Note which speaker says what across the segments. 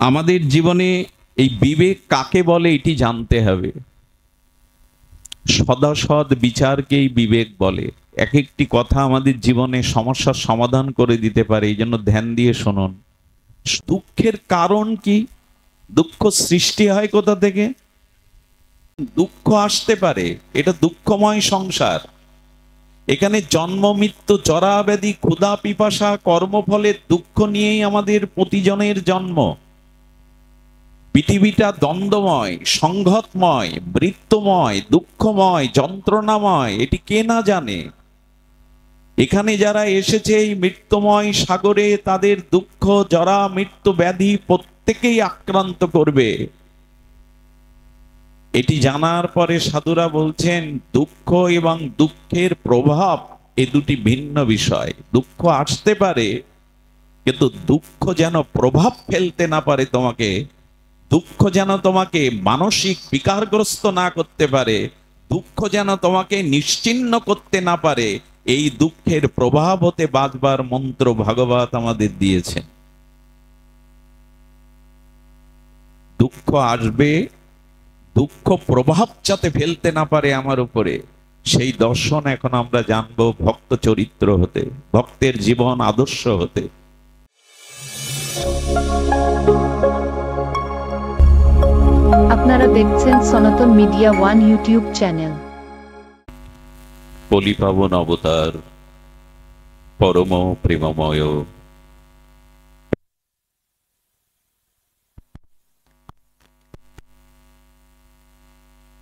Speaker 1: আমাদের জীবনে এই বিবেক কাকে বলে এটি জানতে হবে। সদাসৎ বিচারকেই বিবেক বলে। এক একটি কথা আমাদের জীবনে সমস্যার সমাধান করে দিতে পারে, এই জন্য ধ্যান দিয়ে শুনুন। দুঃখের কারণ কি? দুঃখ সৃষ্টি হয় কোথা থেকে? দুঃখ আসতে পারে, এটা দুঃখময় সংসার। এখানে জন্ম মৃত্যু জরা ব্যাধি ক্ষুধা পিপাসা কর্মফলের দুঃখ নিয়েই আমাদের প্রতিজনের জন্ম। পৃথিবীটা দ্বন্দ্বময়, সংঘাতময়, মৃত্যুময়, দুঃখময়, যন্ত্রণাময়, এটি কে না জানে? এখানে যারা এসেছে এই মৃত্যুময় সাগরে, তাদের দুঃখ জরা মৃত্যু ব্যাধি প্রত্যেকেই আক্রান্ত করবে। এটি জানার পরে সাধুরা বলছেন দুঃখ এবং দুঃখের প্রভাব এ দুটি ভিন্ন বিষয়। দুঃখ আসতে পারে, কিন্তু দুঃখ যেন প্রভাব ফেলতে না পারে তোমাকে, দুঃখ যেন তোমাকে মানসিক বিকারগ্রস্ত না করতে পারে, দুঃখ যেন তোমাকে নিশ্চিহ্ন করতে না পারে, এই দুঃখের প্রভাব হতে বাঁচবার মন্ত্র ভাগবত আমাদের দিয়েছেন। দুঃখ আসবে, দুঃখ প্রভাব যাতে ফেলতে না পারে আমার উপরে, সেই দর্শন এখন আমরা জানবো ভক্ত চরিত্র হতে, ভক্তের জীবন আদর্শ হতে।
Speaker 2: আপনারা দেখছেন সনাতন মিডিয়া ওয়ান ইউটিউব চ্যানেল।
Speaker 1: পলিপাবন অবতার পরম প্রেমময়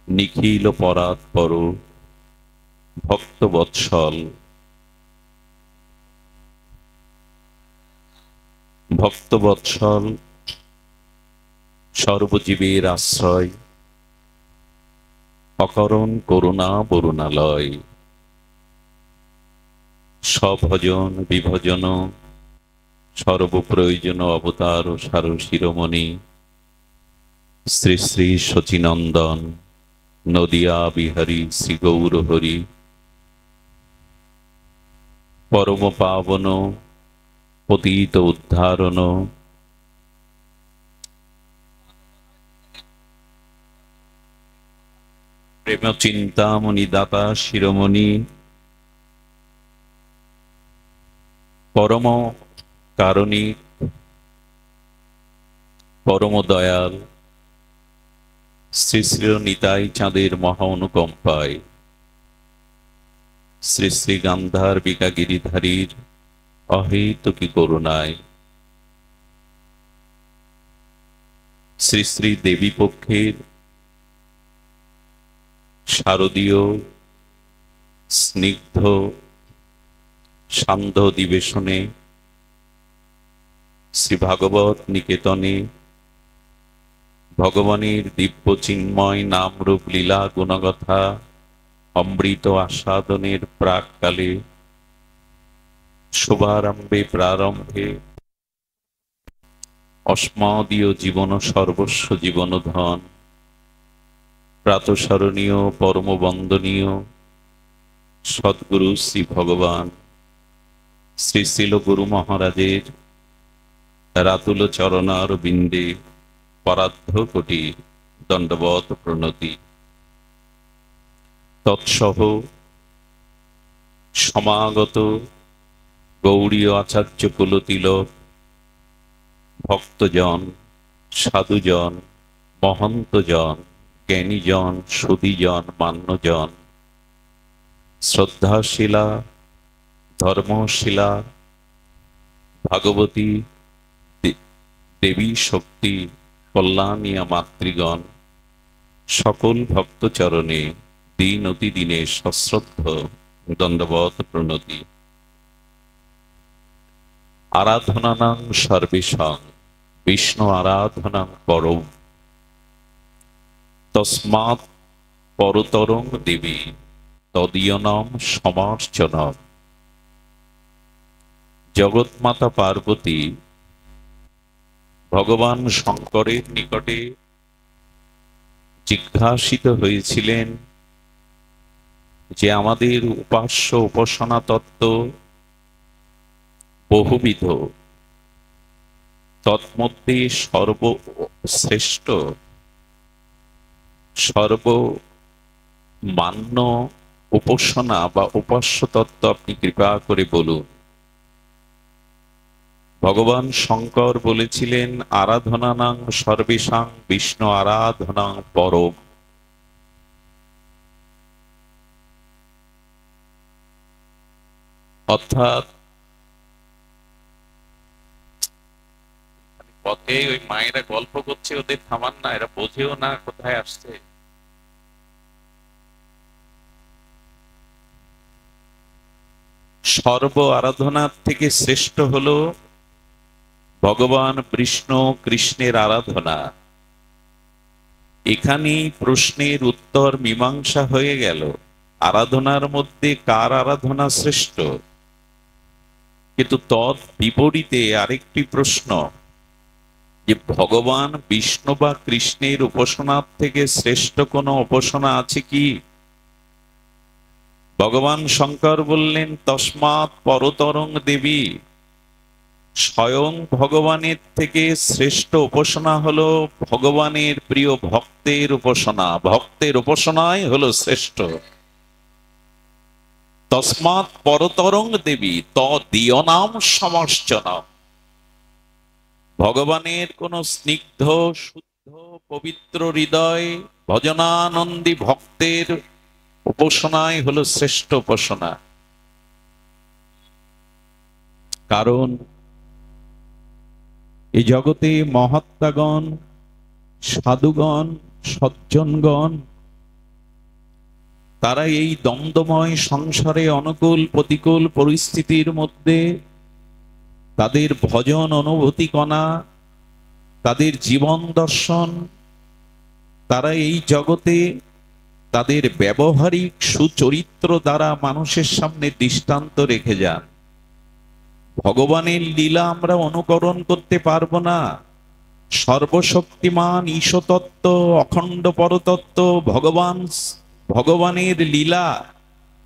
Speaker 1: নিখিল পরাৎপর ভক্তবৎসল, ভক্তবৎসল সর্বজীবের আশ্রয়, অকরণ করুণা বরুণালয়, স্বভজন বিভজন সর্বপ্রয়োজন অবতার সার শিরোমণি শ্রী শ্রী শচীনন্দন নদিয়া বিহারী শ্রী গৌর হরি, পরম পাবন পতিত উদ্ধারণ প্রেম চিন্তামণি দাতা শিরোমণি, পরম কারণিক পরম দয়াল শ্রী শ্রী নিতাই চাঁদের মহা অনুকম্পায়, শ্রী শ্রী গান্ধার বিকা গিরিধারীর অহেতুকী করুণায়, শ্রী শ্রী দেবী পক্ষের শারদীয় স্নিগ্ধ সান্ধ্য অধিবেশনে, শ্রী ভাগবত নিকেতনে ভগবানের দিব্য চিন্ময় নামরূপ লীলা গুণগথা অমৃত আস্বাদনের প্রাককালে, শুভারম্ভে প্রারম্ভে অস্মদীয় জীবন সর্বস্ব জীবন ধন, প্রাতঃস্মরণীয় পরম বন্দনীয় সদ্গুরু শ্রী ভগবান শ্রী শ্রীল গুরু মহারাজের রাতুল চরণার বিন্দে পরার্ধ কোটি দণ্ডবত প্রণতি। তৎসহ সমাগত গৌড়ীয় আচার্য কুলতিলক ভক্তজন, সাধুজন, মহন্তজন, জ্ঞানীজন, সুধীজন, মান্যজন, শ্রদ্ধাশীলা ধর্মশীলা ভাগবতী দেবী শক্তি কল্যাণিয়া মাতৃগণ, সকল ভক্তচরণে দিন অতিদিনে সশ্রদ্ধ দণ্ডবত প্রণতি। আরাধনানাং সর্বেষাং বিষ্ণু আরাধনাং পরম, তস্মাৎ পরতরং দেবী তদীয়নাম সমার্চনম। জগৎমাতা পার্বতী ভগবান শঙ্করের নিকটে জিজ্ঞাসিত হয়েছিলেন যে আমাদের উপাস্য উপাসনা তত্ত্ব বহুবিধ, তৎমধ্যে সর্বশ্রেষ্ঠ সর্বমান্য উপাসনা বা উপাস্য তত্ত্ব আপনি কৃপা করে বলুন। ভগবান শঙ্কর বলেছিলেন, আরাধনানাং সর্বেষাং বিষ্ণু আরাধনাং পরম। অর্থাৎ পথে ওই মায়েরা গল্প করছে, ওদের থামান না, এরা বোঝেও না কোথায় আসছে। সর্ব আরাধনার থেকে শ্রেষ্ঠ হলো ভগবান বিষ্ণু কৃষ্ণের আরাধনা। এখানেই প্রশ্নের উত্তর মীমাংসা হয়ে গেল, আরাধনার মধ্যে কার আরাধনা শ্রেষ্ঠ। কিন্তু তৎ বিপরীতে আরেকটি প্রশ্ন, যে ভগবান বিষ্ণু বা কৃষ্ণের উপাসনার থেকে শ্রেষ্ঠ কোনো উপাসনা আছে কি? ভগবান শঙ্কর বললেন, তস্মাৎ পরতরং দেবী। স্বয়ং ভগবানের থেকে শ্রেষ্ঠ উপাসনা হলো ভগবানের প্রিয় ভক্তের উপাসনা। ভক্তের উপাসনাই হলো শ্রেষ্ঠ। তস্মাৎ পরতরং দেবী তদীয়নাম সমর্চন। ভগবানের কোন স্নিগ্ধ শুদ্ধ পবিত্র হৃদয় ভজনানন্দী ভক্তের উপাসনাই হলো শ্রেষ্ঠ উপাসনা। কারণ এই জগতে মহাত্মাগণ, সাধুগণ, সজ্জনগণ, তারা এই দ্বন্দ্বময় সংসারে অনুকূল প্রতিকূল পরিস্থিতির মধ্যে তাদের ভজন অনুভূতি কণা, তাদের জীবন দর্শন, তারা এই জগতে তাদের ব্যবহারিক সুচরিত্র দ্বারা মানুষের সামনে দৃষ্টান্ত রেখে যান। ভগবানের লীলা আমরা অনুকরণ করতে পারবো না। সর্বশক্তিমান ঈশতত্ত্ব, অখণ্ড পরতত্ত্ব ভগবানের লীলা,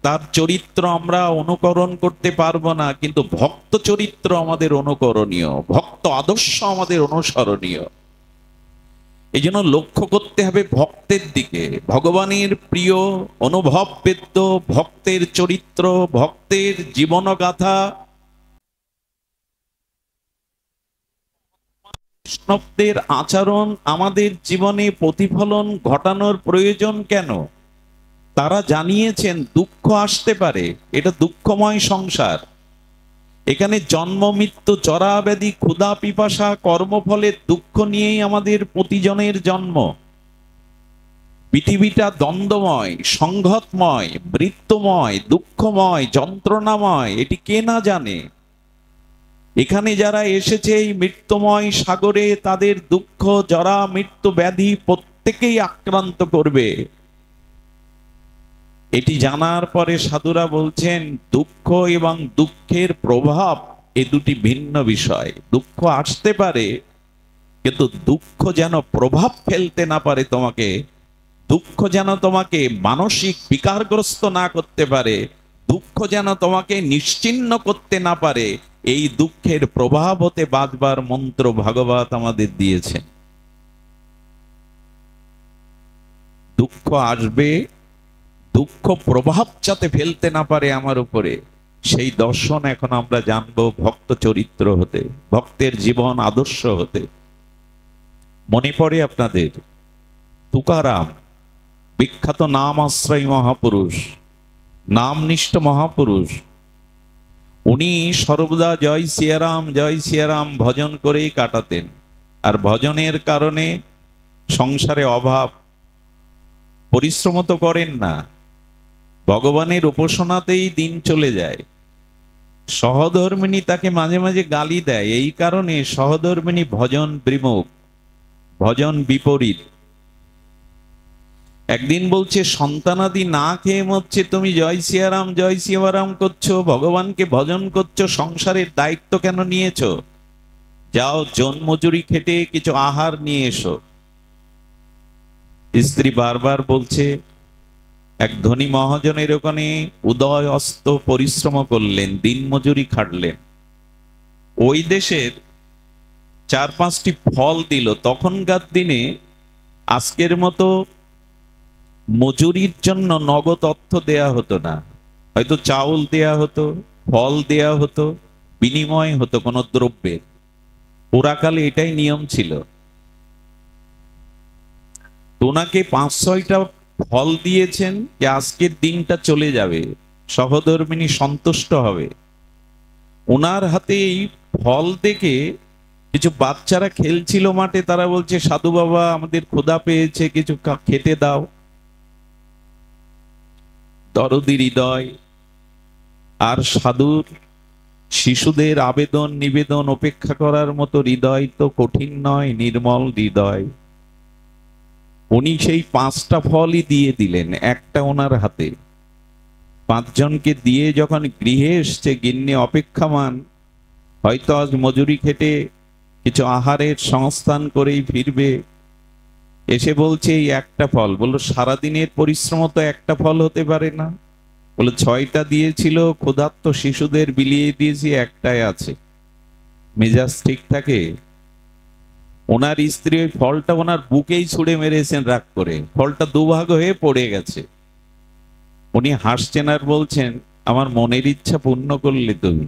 Speaker 1: তার চরিত্র আমরা অনুকরণ করতে পারবো না, কিন্তু ভক্ত চরিত্র আমাদের অনুকরণীয়, ভক্ত আদর্শ আমাদের অনুসরণীয়। এই জন্য লক্ষ্য করতে হবে ভক্তের দিকে। ভগবানের প্রিয় অনুভব বেদ্য ভক্তের চরিত্র, ভক্তের জীবনগাথা, বৈষ্ণবদের আচরণ আমাদের জীবনে প্রতিফলন ঘটানোর প্রয়োজন কেন? তারা জানিয়েছেন দুঃখ আসতে পারে, এটা দুঃখময় সংসার। এখানে জন্ম মৃত্যু জরা ব্যাধি ক্ষুধা পিপাসা কর্মফলের দুঃখ নিয়েই আমাদের প্রতিজনের জন্ম। পৃথিবীটা দ্বন্দ্বময়, সংঘাতময়, মৃত্যুময়, দুঃখময়, যন্ত্রণাময়, এটি কে না জানে? এখানে যারা এসেছে এই মৃত্যুময় সাগরে, তাদের দুঃখ জরা মৃত্যু ব্যাধি প্রত্যেকেই আক্রান্ত করবে। এটি জানার পরে সাধুরা বলছেন, দুঃখ এবং দুঃখের প্রভাব এ দুটি ভিন্ন বিষয়। দুঃখ আসতে পারে, কিন্তু দুঃখ যেন প্রভাব ফেলতে না পারে তোমাকে, দুঃখ যেন তোমাকে মানসিক বিকারগ্রস্ত না করতে পারে, দুঃখ যেন তোমাকে নিশ্চিহ্ন করতে না পারে। এই দুঃখের প্রভাব হতে বাঁচবার মন্ত্র ভাগবত আমাদের দিয়েছেন। দুঃখ আসবে, দুঃখ প্রভাব যাতে ফেলতে না পারে আমার উপরে, সেই দর্শন এখন আমরা জানবো ভক্ত চরিত্র হতে, ভক্তের জীবন আদর্শ হতে। মনে পড়ে আপনাদের তুকারাম, বিখ্যাত নাম আশ্রয় মহাপুরুষ, নামনিষ্ঠ মহাপুরুষ। উনি সর্বদা জয় সিয়ারাম ভজন করেই কাটাতেন। আর ভজনের কারণে সংসারে অভাব, পরিশ্রম তো করেন না, ভগবানের উপাসনাতেই দিন চলে যায়। সহধর্মিনী তাকে মাঝে মাঝে গালি দেয়, এই কারণে সহধর্মিনী ভজন বিমুখ, ভজন বিপরীত। একদিন বলছে, সন্তানাদি না খেয়ে মরছে, তুমি জয় সিয়ারাম করছো, ভগবানকে ভজন করছো, সংসারের দায়িত্ব কেন নিয়েছো? যাও জন্মজুরি খেটে কিছু আহার নিয়ে এসো। স্ত্রী বারবার বলছে। এক ধনী মহাজনের ওখানে উদয় অস্ত পরিশ্রম করলেন, দিন মজুরি খাটলেন। ওই দেশের 4-5টি ফল দিল। তখনকার দিনে আজকের মতো মজুরির জন্য নগদ অর্থ দেয়া হতো না, হয়তো চাউল দেয়া হতো, ফল দেয়া হতো, বিনিময় হতো কোনো দ্রব্যের। ওরাকালে এটাই নিয়ম ছিল। ওনাকে 5-6টা ফল দিয়েছেন যে আজকের দিনটা চলে যাবে, সহধর্মিণী সন্তুষ্ট হবে। ওনার হাতে এই ফল দেখে কিছু বাচ্চারা খেলছিল মাঠে, তারা বলছে সাধু বাবা আমাদের ক্ষুধা পেয়েছে, কিছু খেতে দাও। দরদি হৃদয় আর সাধুর শিশুদের আবেদন নিবেদন উপেক্ষা করার মতো হৃদয় তো কঠিন নয়, নির্মল হৃদয়। উনি সেই 5টা ফলই দিয়ে দিলেন, একটা ওনার হাতে। 5 জনকে দিয়ে যখন গৃহে এসছে, গিন্নি অপেক্ষামান, হয়তো আজ মজুরি খেটে কিছু আহারের সংস্থান করেই ফিরবে। এসে বলছে এই একটা ফল। বললো সারাদিনের পরিশ্রম তো একটা ফল হতে পারে না। বলে 6টা দিয়েছিল, ক্ষুধার্ত শিশুদের বিলিয়ে দিয়েছি, একটাই আছে। মেজাজ ঠিক থাকে? ওনার স্ত্রী ওই ফলটা ওনার বুকেই ছুঁড়ে মেরেছেন রাগ করে, ফলটা দুভাগ হয়ে পড়ে গেছে। উনি হাসছেন আর বলছেন আমার মনের ইচ্ছা পূর্ণ করলে তুমি।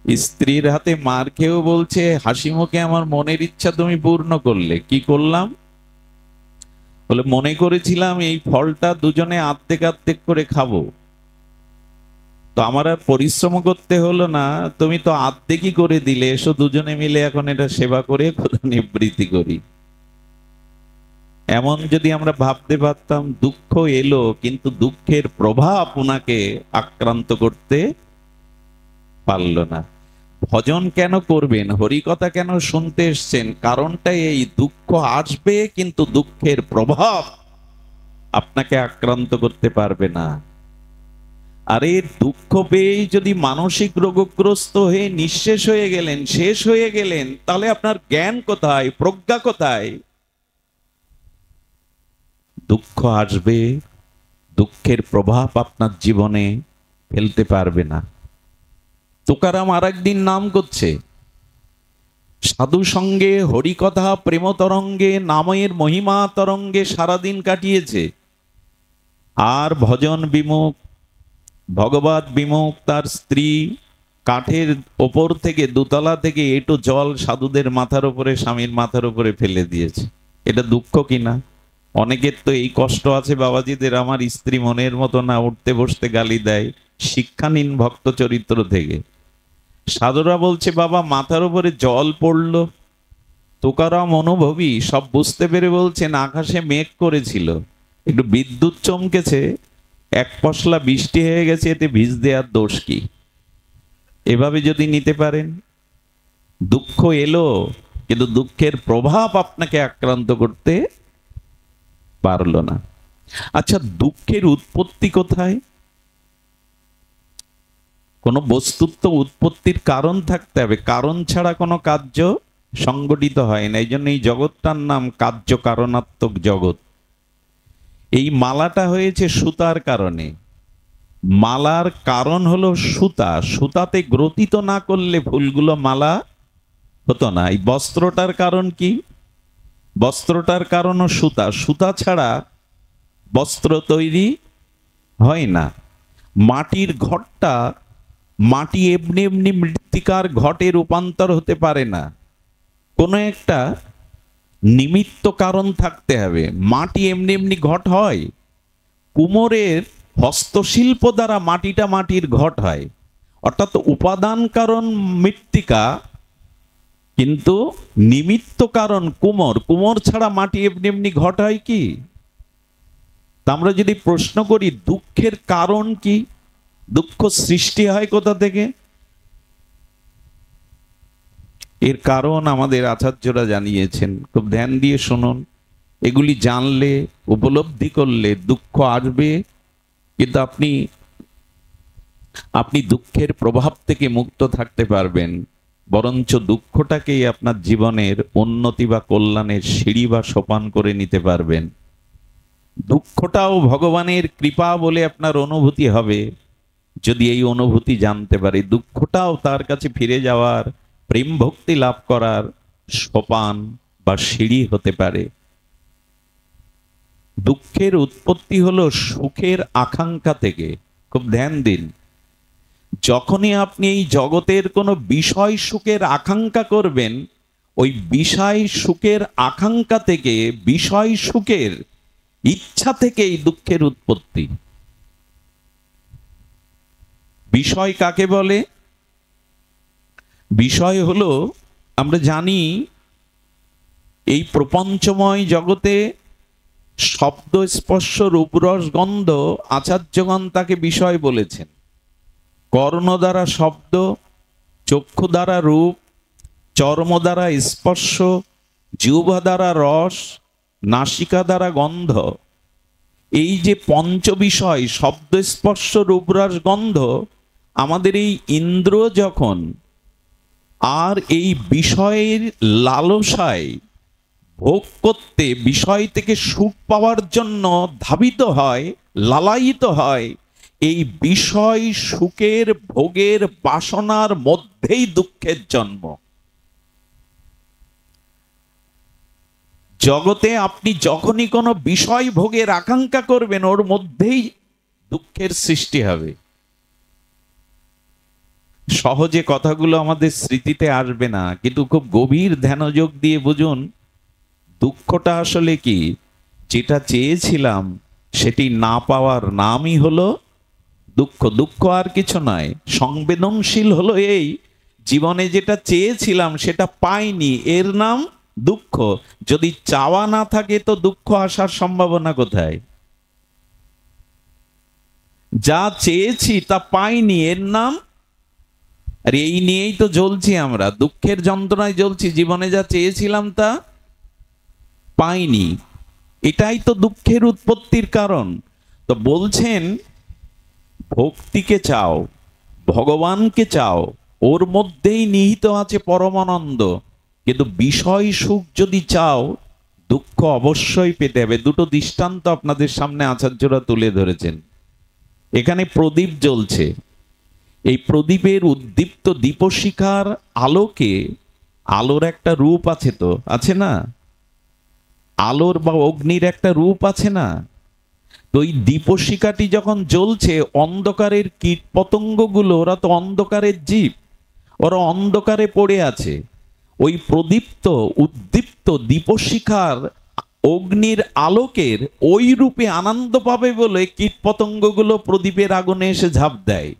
Speaker 1: স্ত্রীর হাতে মার খেয়েও বলছে হাসি মুখে আমার মনের ইচ্ছা তুমি পূর্ণ করলে। কি করলাম? বলে মনে করেছিলাম এই ফলটা দুজনে আর্ধেক আর্ধেক করে খাবো, তো আমার আর পরিশ্রম করতে হলো না, তুমি তো আর্ধেকই করে দিলে, এসো দুজনে মিলে এখন এটা সেবা করে ক্ষুধা নিবৃত্তি করি। এমন যদি আমরা ভাবতে পারতাম। দুঃখ এলো কিন্তু দুঃখের প্রভাব ওনাকে আক্রান্ত করতে পারল না। ভজন কেন করবেন, হরিকথা কেন শুনতে এসছেন, কারণটাই এই, দুঃখ আসবে কিন্তু দুঃখের প্রভাব আপনাকে আক্রান্ত করতে পারবে না। আরে দুঃখ পেয়েই যদি মানসিক রোগগ্রস্ত হয়ে নিঃশেষ হয়ে গেলেন, শেষ হয়ে গেলেন, তাহলে আপনার জ্ঞান কোথায়, প্রজ্ঞা কোথায়? দুঃখ আসবে, দুঃখের প্রভাব আপনার জীবনে ফেলতে পারবে না। তুকারাম আর একদিন নাম করছে, সাধু সঙ্গে হরিকথা প্রেম তরঙ্গে নামের মহিমা তরঙ্গে সারাদিন কাটিয়েছে। আর ভজন বিমুখ, ভগবত বিমুখ তার স্ত্রী কাঠের ওপর থেকে, দোতলা থেকে এঁটো জল সাধুদের মাথার উপরে, স্বামীর মাথার উপরে ফেলে দিয়েছে। এটা দুঃখ কিনা? অনেকের তো এই কষ্ট আছে বাবাজিদের, আমার স্ত্রী মনের মতো না, উঠতে বসতে গালি দেয়, শিক্ষা নিন ভক্ত চরিত্র থেকে। সাধুরা বলছে বাবা মাথার উপরে জল পড়লো। তুকারাম অনুভবী, সব বুঝতে পেরে বলছেন আকাশে মেঘ করেছিল, একটু বিদ্যুৎ চমকেছে, এক পশলা বৃষ্টি হয়ে গেছে, এতে ভিজ দেওয়ার দোষ কি? এভাবে যদি নিতে পারেন। দুঃখ এলো কিন্তু দুঃখের প্রভাব আপনাকে আক্রান্ত করতে পারলো না। আচ্ছা, দুঃখের উৎপত্তি কোথায়? কোনো বস্তুর তো উৎপত্তির কারণ থাকতে হবে, কারণ ছাড়া কোনো কার্য সংগঠিত হয় না। এই জন্য এই জগৎটার নাম কার্য কারণাত্মক জগৎ। এই মালাটা হয়েছে সুতার কারণে। মালার কারণ হলো সুতা, সুতাতে গ্রথিত না করলে ফুলগুলো মালা হতো না। এই বস্ত্রটার কারণ কি? বস্ত্রটার কারণও সুতা, সুতা ছাড়া বস্ত্র তৈরি হয় না। মাটির ঘটটা, মাটি এমনি এমনি মৃত্তিকার ঘটে রূপান্তর হতে পারে না, কোনো একটা নিমিত্ত কারণ থাকতে হবে। মাটি এমনি এমনি ঘট হয়? কুমোরের হস্তশিল্প দ্বারা মাটিটা মাটির ঘট হয়। অর্থাৎ উপাদান কারণ মৃত্তিকা, কিন্তু নিমিত্ত কারণ কুমোর। কুমোর ছাড়া মাটি এমনি এমনি ঘট হয় কি? তা আমরা যদি প্রশ্ন করি দুঃখের কারণ কি, দুঃখ সৃষ্টি হয় কোথা থেকে, এর কারণ আমাদের আচার্যরা জানিয়েছেন। খুব ধ্যান দিয়ে শুনুন। এগুলি জানলে, উপলব্ধি করলে দুঃখ আসবে কিন্তু আপনি দুঃখের প্রভাব থেকে মুক্ত থাকতে পারবেন, বরঞ্চ দুঃখটাকেই আপনার জীবনের উন্নতি বা কল্যাণের সিঁড়ি বা সোপান করে নিতে পারবেন। দুঃখটাও ভগবানের কৃপা বলে আপনার অনুভূতি হবে যদি এই অনুভূতি জানতে পারে। দুঃখটাও তার কাছে ফিরে যাওয়ার প্রেম ভক্তি লাভ করার সোপান বা সিঁড়ি হতে পারে। দুঃখের উৎপত্তি হলো সুখের আকাঙ্ক্ষা থেকে। খুব ধ্যান দিন, যখনই আপনি এই জগতের কোনো বিষয় সুখের আকাঙ্ক্ষা করবেন, ওই বিষয় সুখের আকাঙ্ক্ষা থেকে, বিষয় সুখের ইচ্ছা থেকেই দুঃখের উৎপত্তি। বিষয় কাকে বলে? বিষয় হলো, আমরা জানি এই প্রপঞ্চময় জগতে শব্দ, স্পর্শ, রূপরস, গন্ধ, আচার্যগণ তাকে বিষয় বলেছেন। কর্ণ দ্বারা শব্দ, চক্ষু দ্বারা রূপ, চর্ম দ্বারা স্পর্শ, জিহ্বা দ্বারা রস, নাসিকা দ্বারা গন্ধ। এই যে পঞ্চ বিষয়, শব্দ, স্পর্শ, রূপরস, গন্ধ, আমাদের এই ইন্দ্র যখন আর এই বিষয়ের লালসায় ভোগ করতে, বিষয় থেকে সুখ পাওয়ার জন্য ধাবিত হয়, লালায়িত হয়, এই বিষয় সুখের ভোগের বাসনার মধ্যেই দুঃখের জন্ম। জগতে আপনি যখনই কোনো বিষয় ভোগের আকাঙ্ক্ষা করবেন, ওর মধ্যেই দুঃখের সৃষ্টি হবে। সহজে কথাগুলো আমাদের স্মৃতিতে আসবে না, কিন্তু খুব গভীর ধ্যানযোগ দিয়ে বুঝুন, দুঃখটা আসলে কি? যেটা চেয়েছিলাম সেটি না পাওয়ার নামই হলো দুঃখ। দুঃখ আর কিছু নয়। সংবেদনশীল হলো এই, জীবনে যেটা চেয়েছিলাম সেটা পাইনি, এর নাম দুঃখ। যদি চাওয়া না থাকে তো দুঃখ আসার সম্ভাবনা কোথায়? যা চেয়েছি তা পাইনি, এর নাম, আর এই নিয়েই তো জ্বলছি আমরা, দুঃখের যন্ত্রণায় জ্বলছি। জীবনে যা চেয়েছিলাম তা পাইনি, এটাই তো দুঃখের উৎপত্তির কারণ। তো বলছেন, ভক্তিকে চাও, ভগবানকে চাও, ওর মধ্যেই নিহিত আছে পরমানন্দ। কিন্তু বিষয় সুখ যদি চাও, দুঃখ অবশ্যই পেতে হবে। দুটো দৃষ্টান্ত আপনাদের সামনে আচার্যরা তুলে ধরেছেন। এখানে প্রদীপ জ্বলছে, এই প্রদীপের উদ্দীপ্ত দীপশিখার আলোকে, আলোর একটা রূপ আছে, তো আছে না? আলোর বা অগ্নির একটা রূপ আছে না? তো এই দীপশিখাটি যখন জ্বলছে, অন্ধকারের কীট পতঙ্গগুলো, ওরা তো অন্ধকারের জীব, ওরা অন্ধকারে পড়ে আছে। ওই প্রদীপ্ত উদ্দীপ্ত দীপশিখার অগ্নির আলোকের ওই রূপে আনন্দ পাবে বলে কীট পতঙ্গগুলো প্রদীপের আগুনে এসে ঝাঁপ দেয়।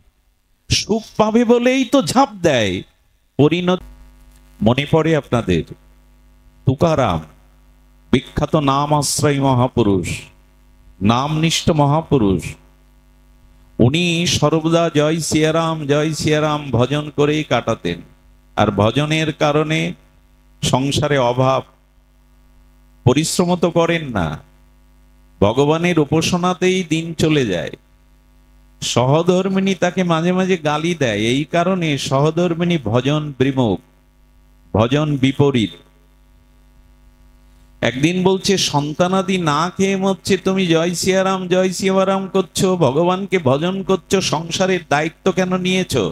Speaker 1: সুখ পাবে বলেই তো ঝাঁপ দেয়। পরিণত মনে পড়ে আপনাদের তুকারাম, বিখ্যাত নাম আশ্রয়ী মহাপুরুষ, নামনিষ্ঠ মহাপুরুষ। উনি সর্বদা জয় সিয়ারাম ভজন করেই কাটাতেন। আর ভজনের কারণে সংসারে অভাব, পরিশ্রম তো করেন না, ভগবানের উপাসনাতেই দিন চলে যায়। সহধর্মিণী তাকে মাঝে মাঝে গালি দেয়, এই কারণে সহধর্মিণী ভজন বিমুখ, ভজন বিপরীত। একদিন বলছে, সন্তানাদি না খেয়ে মরছে, তুমি জয় সিয়ারাম করছো, ভগবানকে ভজন করছো, সংসারের দায়িত্ব কেন নিয়েছো?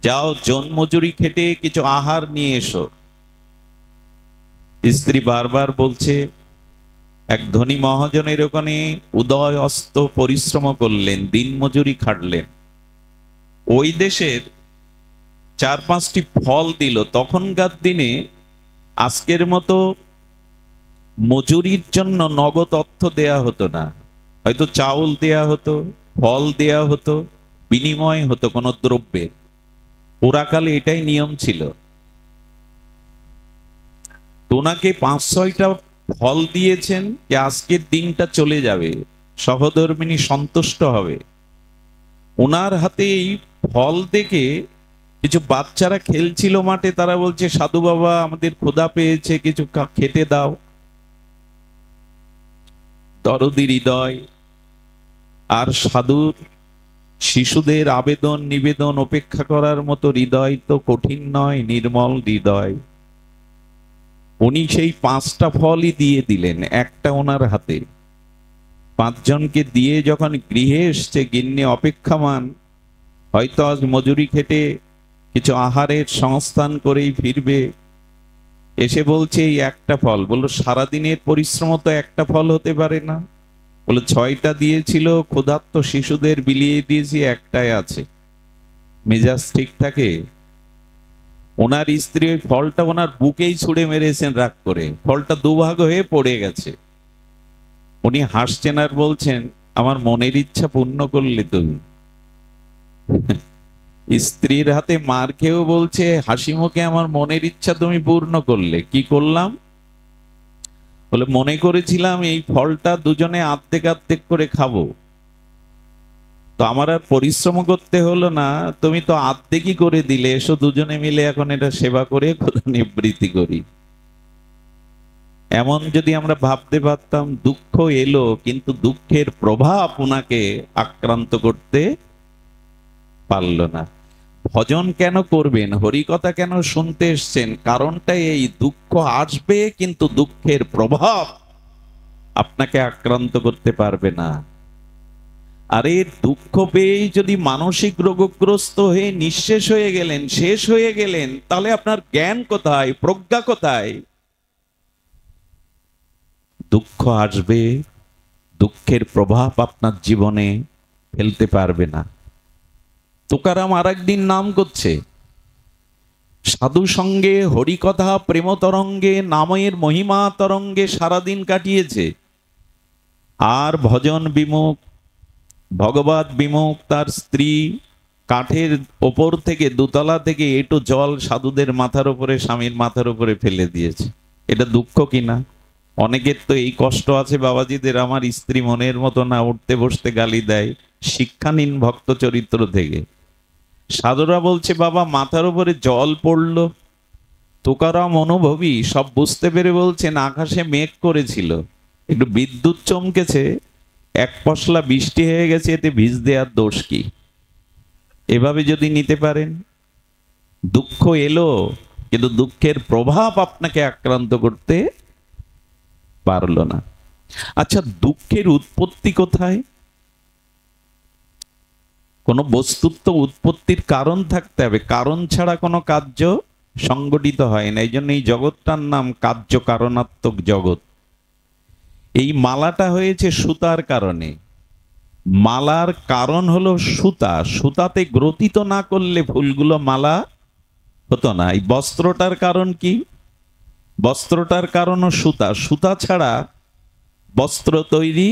Speaker 1: যাও জন্মজুরি খেটে কিছু আহার নিয়ে এসো। স্ত্রী বারবার বলছে। এক ধনী মহাজনের ওখানে উদয় অস্ত পরিশ্রম করলেন, দিন মজুরি খাটলেন। ওই দেশের 4-5টি ফল দিল। তখনকার দিনে আজকের মতো মজুরির জন্য নগদ অর্থ দেয়া হতো না, হয়তো চাউল দেয়া হতো, ফল দেয়া হতো, বিনিময় হতো কোনো দ্রব্যের। পুরাকালে এটাই নিয়ম ছিল। ওনাকে 5-6টা ফল দিয়েছেন যে আজকের দিনটা চলে যাবে, সহধর্মিণী সন্তুষ্ট হবে। ওনার হাতে এই ফল দেখে কিছু বাচ্চারা খেলছিল মাঠে, তারা বলছে, সাধু বাবা আমাদের ক্ষুধা পেয়েছে, কিছু খেতে দাও। দরদি হৃদয় আর সাধুর শিশুদের আবেদন নিবেদন উপেক্ষা করার মতো হৃদয় তো কঠিন নয়, নির্মল হৃদয়। উনি সেই 5টা ফলই দিয়ে দিলেন, একটা ওনার হাতে। 5 জনকে দিয়ে যখন গৃহে এসছে, গিন্নি অপেক্ষামান, হয়তো আজ মজুরি খেটে কিছু আহারের সংস্থান করেই ফিরবে, এসে বলছে এই একটা ফল। বললো সারাদিনের পরিশ্রম তো একটা ফল হতে পারে না। বলে 6টা দিয়েছিল, ক্ষুধার্ত শিশুদের বিলিয়ে দিয়েছি, একটাই আছে। মেজাজ ঠিক থাকে? ওনার স্ত্রী ওই ফলটা ওনার বুকেই ছুঁড়ে মেরেছেন রাগ করে, ফলটা দুভাগ হয়ে পড়ে গেছে। উনি হাসছেন আর বলছেন আমার মনের ইচ্ছা পূর্ণ করলে তুমি। স্ত্রীর হাতে মার খেয়েও বলছে হাসি মুখে আমার মনের ইচ্ছা তুমি পূর্ণ করলে। কি করলাম? বলে মনে করেছিলাম এই ফলটা দুজনে আর্ধেক আর্ধেক করে খাবো, তো আমার আর পরিশ্রম করতে হলো না, তুমি তো আর্ধেকই করে দিলে, এসো দুজনে মিলে এখন এটা সেবা করে ক্ষুধা নিবৃত্তি করি। এমন যদি আমরা ভাবতে পারতাম, দুঃখ এলো কিন্তু দুঃখের প্রভাব ওনাকে আক্রান্ত করতে পারল না। ভজন কেন করবেন, হরিকথা কেন শুনতে এসছেন? কারণটা এই, দুঃখ আসবে কিন্তু দুঃখের প্রভাব আপনাকে আক্রান্ত করতে পারবে না। আরে দুঃখ পেয়ে যদি মানসিক রোগগ্রস্ত হয়ে নিঃশেষ হয়ে গেলেন, শেষ হয়ে গেলেন, তাহলে আপনার জ্ঞান কোথায়, প্রজ্ঞা কোথায়? দুঃখ আসবে, দুঃখের প্রভাব আপনার জীবনে ফেলতে পারবে না। তুকারাম আর একদিন নাম করছে, সাধু সঙ্গে হরিকথা প্রেম তরঙ্গে নামের মহিমা তরঙ্গে সারাদিন কাটিয়েছে, আর ভজন বিমুখ ভগবত বিমুখ তার স্ত্রী কাঠের ওপর থেকে, দোতলা থেকে একটু জল সাধুদের মাথার উপরে, স্বামীর মাথার উপরে ফেলে দিয়েছে। এটা দুঃখ কিনা? অনেকের তো এই কষ্ট আছে বাবাজিদের, আমার স্ত্রী মনের মতো না, উঠতে বসতে গালি দেয়। শিক্ষা নিন ভক্ত চরিত্র থেকে। সাধুরা বলছে বাবা মাথার উপরে জল পড়লো। তুকারাম অনুভবী, সব বুঝতে পেরে বলছেন আকাশে মেঘ করেছিল, একটু বিদ্যুৎ চমকেছে, এক পশলা বৃষ্টি হয়ে গেছে, এতে ভিজ দেওয়ার দোষ কি? এভাবে যদি নিতে পারেন, দুঃখ এলো কিন্তু দুঃখের প্রভাব আপনাকে আক্রান্ত করতে পারল না। আচ্ছা, দুঃখের উৎপত্তি কোথায়? কোন বস্তুত্ব উৎপত্তির কারণ থাকতে হবে, কারণ ছাড়া কোনো কার্য সংগঠিত হয় না। এই জন্য এই জগৎটার নাম কার্য কারণাত্মক জগৎ। এই মালাটা হয়েছে সুতার কারণে। মালার কারণ হলো সুতা, সুতাতে গ্রথিত না করলে ফুলগুলো মালা হতো না। এই বস্ত্রটার কারণ কি? বস্ত্রটার কারণও সুতা, সুতা ছাড়া বস্ত্র তৈরি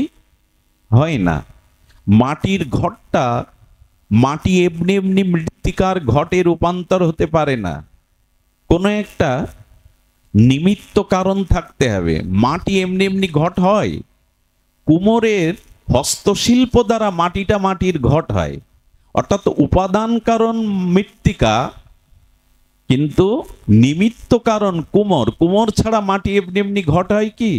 Speaker 1: হয় না। মাটির ঘটটা, মাটি এমনি এমনি মৃত্তিকার ঘটে রূপান্তর হতে পারে না, কোনো একটা নিমিত্ত কারণ থাকতে হবে। মাটি এমনি এমনি ঘট হয়? কুমোরের হস্তশিল্প দ্বারা মাটিটা মাটির ঘট হয়, অর্থাৎ উপাদান কারণ মৃত্তিকা, কিন্তু নিমিত্ত কারণ কুমোর। কুমোর ছাড়া মাটি এমনি এমনি ঘট হয় কি?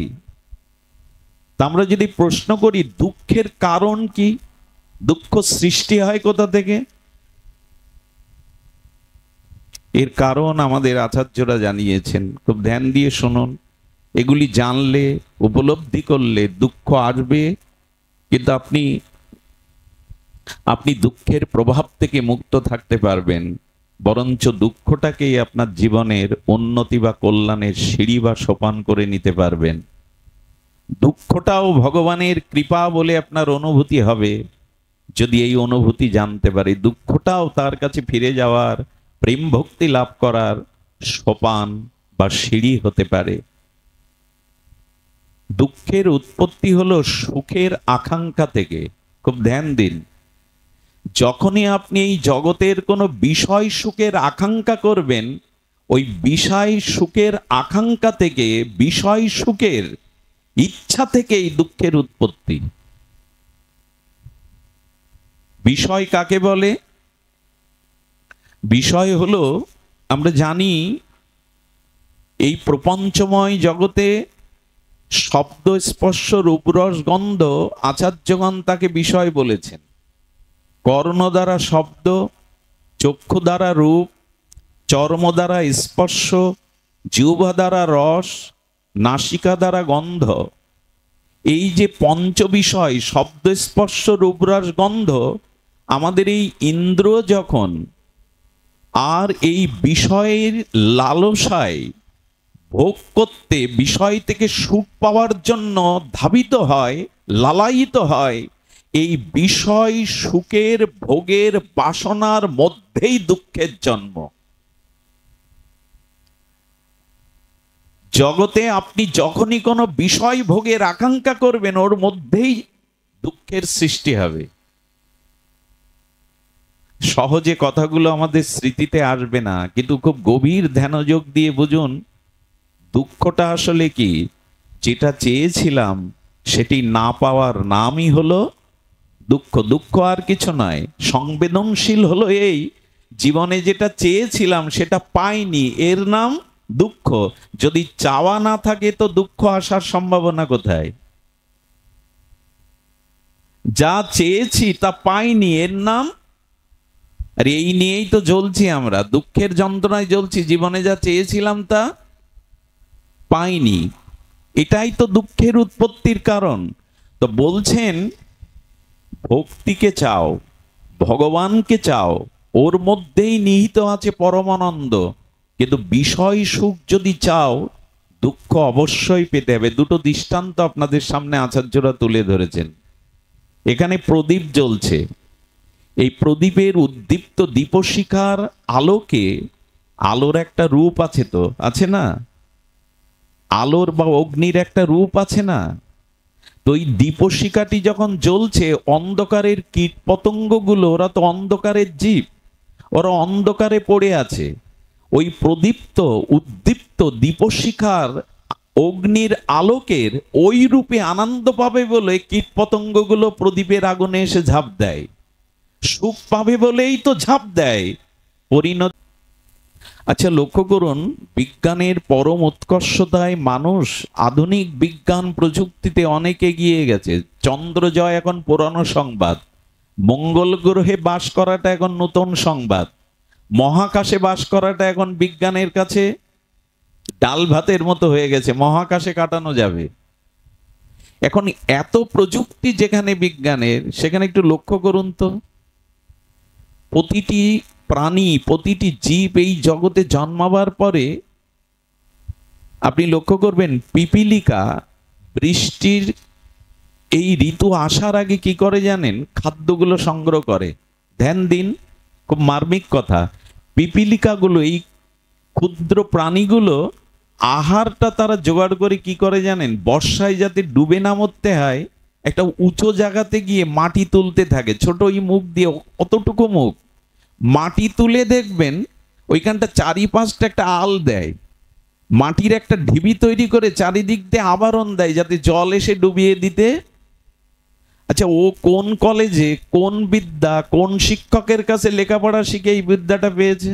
Speaker 1: তা আমরা যদি প্রশ্ন করি দুঃখের কারণ কি, দুঃখ সৃষ্টি হয় কোথা থেকে, এর কারণ আমাদের আচার্যরা জানিয়েছেন। খুব ধ্যান দিয়ে শুনুন, এগুলি জানলে, উপলব্ধি করলে দুঃখ আসবে কিন্তু আপনি দুঃখের প্রভাব থেকে মুক্ত থাকতে পারবেন, বরঞ্চ দুঃখটাকেই আপনার জীবনের উন্নতি বা কল্যাণের সিঁড়ি বা সোপান করে নিতে পারবেন। দুঃখটাও ভগবানের কৃপা বলে আপনার অনুভূতি হবে যদি এই অনুভূতি জানতে পারি। দুঃখটাও তার কাছে ফিরে যাওয়ার, প্রেম ভক্তি লাভ করার সোপান বা সিঁড়ি হতে পারে। দুঃখের উৎপত্তি হলো সুখের আকাঙ্ক্ষা থেকে। খুব ধ্যান দিন, যখনই আপনি এই জগতের কোনো বিষয় সুখের আকাঙ্ক্ষা করবেন, ওই বিষয় সুখের আকাঙ্ক্ষা থেকে, বিষয় সুখের ইচ্ছা থেকেই দুঃখের উৎপত্তি। বিষয় কাকে বলে? বিষয় হলো, আমরা জানি এই প্রপঞ্চময় জগতে শব্দ স্পর্শ রূপরস গন্ধ, আচার্যগণ তাকে বিষয় বলেছেন। কর্ণ দ্বারা শব্দ, চক্ষু দ্বারা রূপ, চর্ম দ্বারা স্পর্শ, জিহ্বা দ্বারা রস, নাসিকা দ্বারা গন্ধ। এই যে পঞ্চ বিষয়, শব্দ স্পর্শ রূপরস গন্ধ, আমাদের এই ইন্দ্র যখন আর এই বিষয়ের লালসায় ভোগ করতে, বিষয় থেকে সুখ পাওয়ার জন্য ধাবিত হয়, লালায়িত হয়, এই বিষয় সুখের ভোগের বাসনার মধ্যেই দুঃখের জন্ম। জগতে আপনি যখনই কোনো বিষয় ভোগের আকাঙ্ক্ষা করবেন, ওর মধ্যেই দুঃখের সৃষ্টি হবে। সহজে কথাগুলো আমাদের স্মৃতিতে আসবে না, কিন্তু খুব গভীর ধ্যানযোগ দিয়ে বুঝুন, দুঃখটা আসলে কি? যেটা চেয়েছিলাম সেটি না পাওয়ার নামই হলো দুঃখ। দুঃখ আর কিছু নয়। সংবেদনশীল হলো এই, জীবনে যেটা চেয়েছিলাম সেটা পাইনি, এর নাম দুঃখ। যদি চাওয়া না থাকে তো দুঃখ আসার সম্ভাবনা কোথায়? যা চেয়েছি তা পাইনি, এর নাম, আর এই নিয়েই তো জ্বলছি আমরা, দুঃখের যন্ত্রণায় জ্বলছি। জীবনে যা চেয়েছিলাম তা পাইনি, এটাই তো দুঃখের উৎপত্তির কারণ। তো বলছেন ভক্তিকে চাও, ভগবানকে চাও, ওর মধ্যেই নিহিত আছে পরমানন্দ। কিন্তু বিষয় সুখ যদি চাও, দুঃখ অবশ্যই পেতে হবে। দুটো দৃষ্টান্ত আপনাদের সামনে আচার্যরা তুলে ধরেছেন। এখানে প্রদীপ জ্বলছে, এই প্রদীপের উদ্দীপ্ত দীপশিখার আলোকে, আলোর একটা রূপ আছে, তো আছে না? আলোর বা অগ্নির একটা রূপ আছে না? তো এই দীপশিখাটি যখন জ্বলছে, অন্ধকারের কীট পতঙ্গগুলো, ওরা তো অন্ধকারের জীব, ওরা অন্ধকারে পড়ে আছে। ওই প্রদীপ্ত উদ্দীপ্ত দীপশিখার অগ্নির আলোকের ওই রূপে আনন্দ পাবে বলে কীট পতঙ্গগুলো প্রদীপের আগুনে এসে ঝাঁপ দেয়। সুখ পাবে বলেই তো ঝাঁপ দেয়। পরিণতি। আচ্ছা, লক্ষ্য করুন, বিজ্ঞানের পরম উৎকর্ষতায় মানুষ আধুনিক বিজ্ঞান প্রযুক্তিতে অনেক এগিয়ে গেছে। চন্দ্রজয় এখন পুরানো সংবাদ, মঙ্গল গ্রহে বাস করাটা এখন নতুন সংবাদ, মহাকাশে বাস করাটা এখন বিজ্ঞানের কাছে ডাল ভাতের মতো হয়ে গেছে, মহাকাশে কাটানো যাবে। এখন এত প্রযুক্তি যেখানে বিজ্ঞানের, সেখানে একটু লক্ষ্য করুন তো, প্রতিটি প্রাণী, প্রতিটি জীব এই জগতে জন্মাবার পরে আপনি লক্ষ্য করবেন, পিপিলিকা বৃষ্টির এই ঋতু আসার আগে কি করে জানেন? খাদ্যগুলো সংগ্রহ করে। ধ্যান দিন, খুব মার্মিক কথা। পিপিলিকাগুলো, এই ক্ষুদ্র প্রাণীগুলো আহারটা তারা জোগাড় করে কি করে জানেন? বর্ষায় যাতে ডুবে না মরতে হয়, একটা উঁচু জায়গাতে গিয়ে মাটি তুলতে থাকে, ছোট ওই মুখ দিয়ে, অতটুকু মুখ মাটি তুলে দেখবেন ওইখানটা চারিপাশটা একটা আল দেয়, মাটির একটা ঢিবি তৈরি করে চারিদিক দিয়ে আবরণ দেয় যাতে জল এসে ডুবিয়ে দিতে। আচ্ছা, ও কোন কলেজে, কোন বিদ্যা, কোন শিক্ষকের কাছে লেখাপড়া শিখে এই বিদ্যাটা পেয়েছে?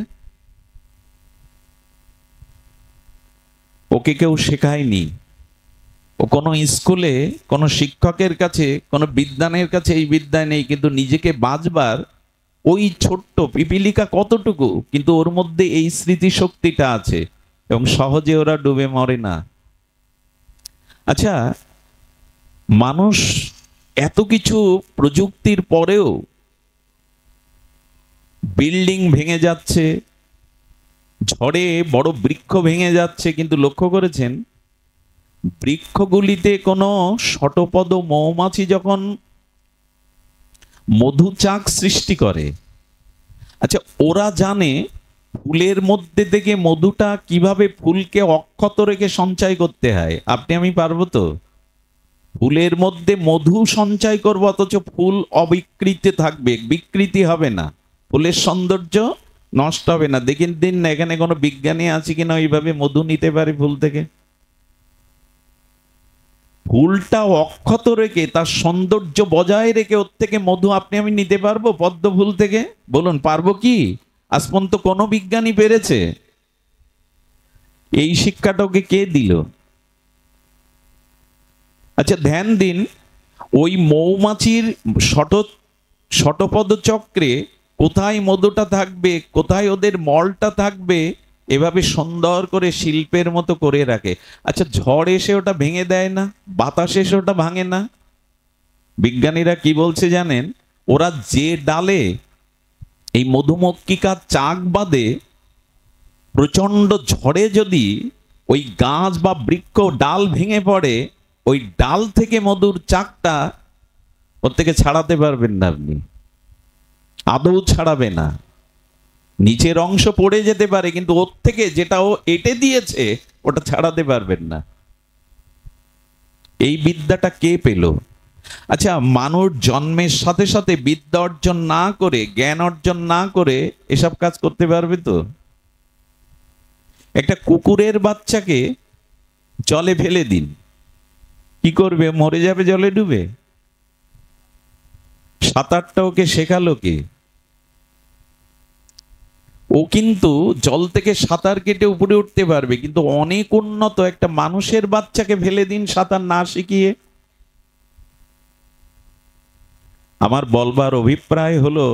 Speaker 1: ওকে কেউ শেখায়নি। ও কোনো স্কুলে, কোনো শিক্ষকের কাছে, কোনো বিদ্যানের কাছে এই বিদ্যা নেই। কিন্তু নিজেকে বাঁচবার ওই ছোট্ট পিপিলিকা কতটুকু, কিন্তু ওর মধ্যে এই স্মৃতিশক্তিটা আছে এবং সহজে ওরা ডুবে মরে না। আচ্ছা, মানুষ এত কিছু প্রযুক্তির পরেও বিল্ডিং ভেঙে যাচ্ছে, ঝড়ে বড় বৃক্ষ ভেঙে যাচ্ছে, কিন্তু লক্ষ্য করেছেন বৃক্ষগুলিতে কোনো শতপদ মৌমাছি যখন মধুচাক সৃষ্টি করে, আচ্ছা ওরা জানে ফুলের মধ্যে থেকে মধুটা কিভাবে ফুলকে অক্ষত রেখে সঞ্চয় করতে হয়। আপনি আমি পারবো তো? ফুলের মধ্যে মধু সঞ্চয় করবো, অথচ ফুল অবিকৃত থাকবে, বিকৃতি হবে না, ফুলের সৌন্দর্য নষ্ট হবে না। দেখিন দিন না এখানে কোনো বিজ্ঞানী আছে কিনা ওইভাবে মধু নিতে পারে ফুল থেকে? ফুলটা অক্ষত রেখে, তার সৌন্দর্য বজায় রেখে ওর থেকে মধু আপনি আমি নিতে পারবো পদ্ম ফুল থেকে? বলুন, পারবো কি? আজ পর্যন্ত কোনো বিজ্ঞানী পেরেছে? এই শিক্ষাটাকে কে দিল? আচ্ছা ধ্যান দিন, ওই মৌমাছির শতপদ চক্রে কোথায় মধুটা থাকবে, কোথায় ওদের মলটা থাকবে, এভাবে সুন্দর করে শিল্পের মতো করে রাখে। আচ্ছা, ঝড় এসে ওটা ভেঙে দেয় না? বাতাস এসে ওটা ভাঙে না? বিজ্ঞানীরা কি বলছে জানেন? ওরা যে ডালে এই মধুমক্ষিকা চাক বাদে প্রচন্ড ঝড়ে যদি ওই গাছ বা বৃক্ষ ডাল ভেঙে পড়ে, ওই ডাল থেকে মধুর চাকটা ওর থেকে ছাড়াতে পারবেন না, আপনি আদৌ ছাড়াবে না। নিচের অংশ পড়ে যেতে পারে, কিন্তু ওর থেকে যেটা ও এঁটে দিয়েছে ওটা ছাড়াতে পারবেন না। এই বিদ্যাটা কে পেল? আচ্ছা, মানুষ জন্মের সাথে সাথে বিদ্যা অর্জন না করে, জ্ঞান অর্জন না করে এসব কাজ করতে পারবে তো? একটা কুকুরের বাচ্চাকে জলে ফেলে দিন, কি করবে? মরে যাবে জলে ডুবে। সাঁতারটা ওকে শেখালো কে? ও কিন্তু জল থেকে সাঁতার কেটে উপরে উঠতে পারবে, কিন্তু অনেক উন্নত একটা মানুষের বাচ্চাকে ফেলে দিন সাঁতার না শিখিয়ে। আমার বলবার অভিপ্রায় হলো,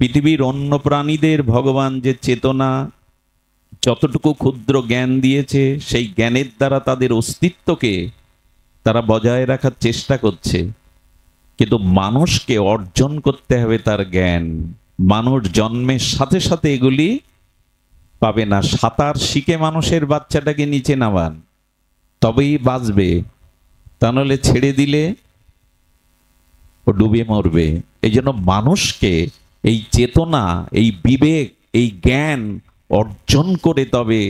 Speaker 1: পৃথিবীর অন্য প্রাণীদের ভগবান যে চেতনা, যতটুকু ক্ষুদ্র জ্ঞান দিয়েছে, সেই জ্ঞানের দ্বারা তাদের অস্তিত্বকে তারা বজায় রাখার চেষ্টা করছে। কিন্তু মানুষকে অর্জন করতে হবে তার জ্ঞান। মানুষ জন্মের সাথে সাথে এগুলি পাবে না। সাঁতার শিখে মানুষের বাচ্চাটাকে নিচে নামান, তবেই বাঁচবে, তা নাহলে ছেড়ে দিলে ও ডুবে মরবে। এই জন্য মানুষকে এই চেতনা, এই বিবেক, এই জ্ঞান অর্জন করে তবে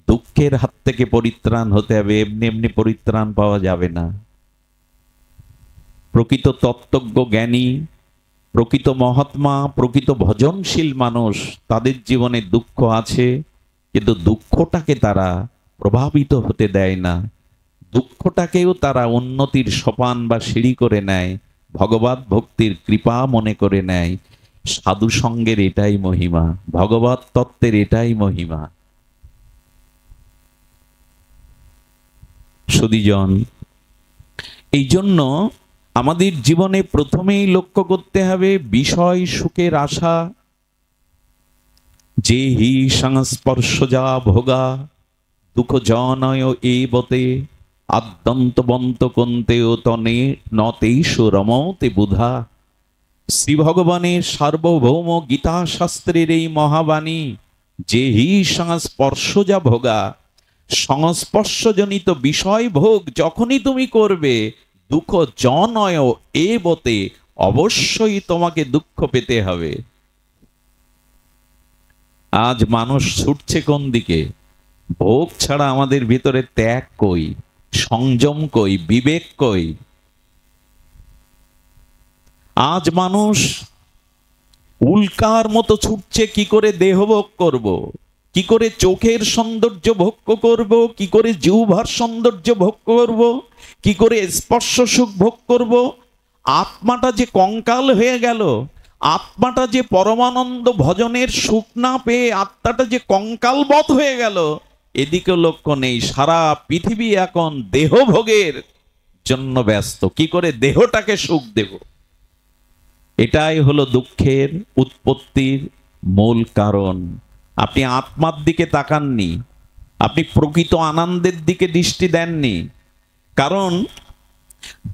Speaker 1: দুঃখের হাত থেকে পরিত্রাণ হতে হবে। এমনি এমনি পরিত্রাণ পাওয়া যাবে না। প্রকৃত তত্ত্বজ্ঞ জ্ঞানী, প্রকৃত মহাত্মা, প্রকৃত ভজনশীল মানুষ, তাদের জীবনে দুঃখ আছে, কিন্তু দুঃখটাকে তারা প্রভাবিত হতে দেয় না। দুঃখটাকেও তারা উন্নতির সোপান বা সিঁড়ি করে নেয়, ভগবত ভক্তির কৃপা মনে করে নেয়। সাধু সঙ্গের এটাই মহিমা, ভগবত তত্ত্বের এটাই মহিমা। সুধীজন, এই জন্য আমাদের জীবনে প্রথমেই লক্ষ্য করতে হবে বিষয় সুখের আশা। যে হি সংস্পর্শজা ভোগা দুঃখ জনয় এবতে আদ্যন্তবন্ত কন্তেও তনে নতেষু রমতে বুধা। শ্রী ভগবানের সার্বভৌম গীতা শাস্ত্রের এই মহাবাণী, যে হি সংস্পর্শজা ভোগা, সংস্পর্শজনিত বিষয় ভোগ যখনই তুমি করবে, দুঃখ জনয় এবতে, অবশ্যই তোমাকে দুঃখ পেতে হবে। আজ মানুষ ছুটছে কোন দিকে? ভোগ ছাড়া আমাদের ভিতরে ত্যাগ কই, সংযম কই, বিবেক কই? আজ মানুষ উল্কার মতো ছুটছে কি করে দেহভোগ করব, কি করে চোখের সৌন্দর্য ভোগ করব, কি করে জিহ্বার সৌন্দর্য ভোগ করব, কি করে স্পর্শ সুখ ভোগ করব। আত্মাটা যে কঙ্কাল হয়ে গেল, আত্মাটা যে পরমানন্দ ভজনের সুখ না পেয়ে আত্মাটা যে কঙ্কালবৎ হয়ে গেল, এদিকে লক্ষ্য নেই। সারা পৃথিবী এখন দেহভোগের জন্য ব্যস্ত, কি করে দেহটাকে সুখ দেব। এটাই হলো দুঃখের উৎপত্তির মূল কারণ। আপনি আত্মার দিকে তাকাননি, আপনি প্রকৃত আনন্দের দিকে দৃষ্টি দেননি। কারণ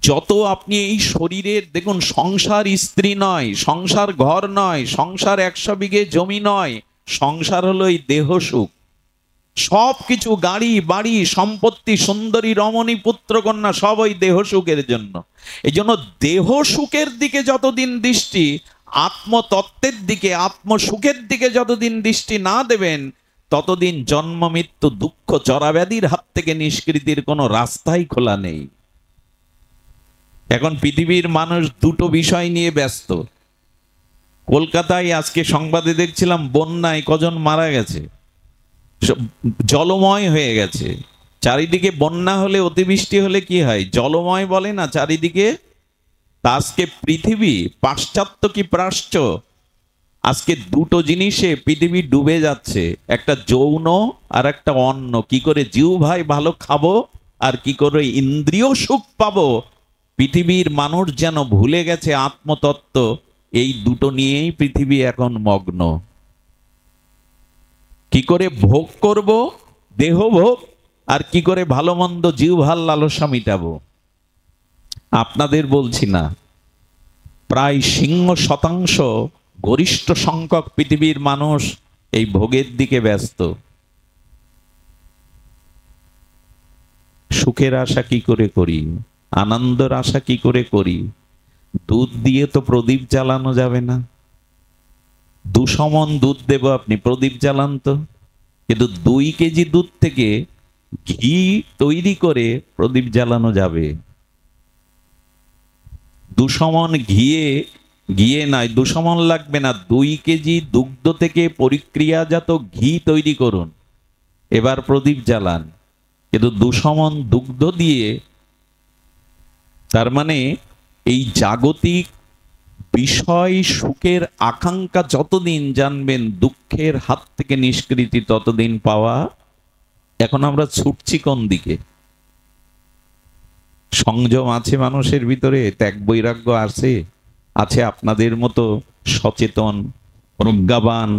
Speaker 1: যত আপনি এই শরীরের, দেখুন, সংসার স্ত্রী নয়, সংসার ঘর নয়, সংসার 100 বিঘে জমি নয়, সংসার হলো এই দেহ সুখ। সব কিছু, গাড়ি বাড়ি সম্পত্তি, সুন্দরী রমণী পুত্রকন্যা, সব ওই দেহ সুখের জন্য। এই জন্য দেহ সুখের দিকে যতদিন দৃষ্টি, আত্মতত্ত্বের দিকে, আত্মসুখের দিকে যতদিন দৃষ্টি না দেবেন, ততদিন জন্ম মৃত্যু দুঃখ জরাব্যাধির হাত থেকে নিষ্কৃতির কোনো রাস্তাই খোলা নেই। এখন পৃথিবীর মানুষ দুটো বিষয় নিয়ে ব্যস্ত। কলকাতায় আজকে সংবাদে দেখছিলাম বন্যায় কজন মারা গেছে, জলময় হয়ে গেছে। চারিদিকে বন্যা হলে, অতিবৃষ্টি হলে কি হয়? জলময় বলে না চারিদিকে। তা আজকে পৃথিবী পাশ্চাত্য কি প্রাচ্য, আজকে দুটো জিনিসে পৃথিবী ডুবে যাচ্ছে, একটা যৌন আর একটা অন্ন। কি করে জিহ্বায় ভালো খাবো আর কি করে ইন্দ্রিয় সুখ পাবো, পৃথিবীর মানুষ যেন ভুলে গেছে আত্মতত্ত্ব। এই দুটো নিয়েই পৃথিবী এখন মগ্ন। কি করে ভোগ করব, দেহ ভোগ, আর কি করে ভালো মন্দ জিহ্বার লালসা মিটাবো। আপনাদের বলছি না, প্রায় 50% গরিষ্ঠ সংখ্যক পৃথিবীর মানুষ এই ভোগের দিকে ব্যস্ত। সুখের আশা কি করে করি, আনন্দের আশা কি করে করি? দুধ দিয়ে তো প্রদীপ জ্বালানো যাবে না। 200 মণ দুধ দেব, আপনি প্রদীপ জ্বালান তো। কিন্তু 2 কেজি দুধ থেকে ঘি তৈরি করে প্রদীপ জ্বালানো যাবে। 200 মণ ঘিয়ে নয়, 200 মণ লাগবে না, 2 কেজি দুগ্ধ থেকে পরিক্রিয়াজাত ঘি তৈরি করুন, এবার প্রদীপ জ্বালান। কিন্তু 200 মণ দুগ্ধ দিয়ে, তার মানে এই জাগতিক বিষয় সুখের আকাঙ্ক্ষা যতদিন জানবেন, দুঃখের হাত থেকে নিষ্কৃতি ততদিন পাওয়া। এখন আমরা ছুটছি কোন দিকে? সংযম আছে মানুষের ভিতরে, ত্যাগ বৈরাগ্য আছে আপনাদের মতো সচেতন প্রজ্ঞাবান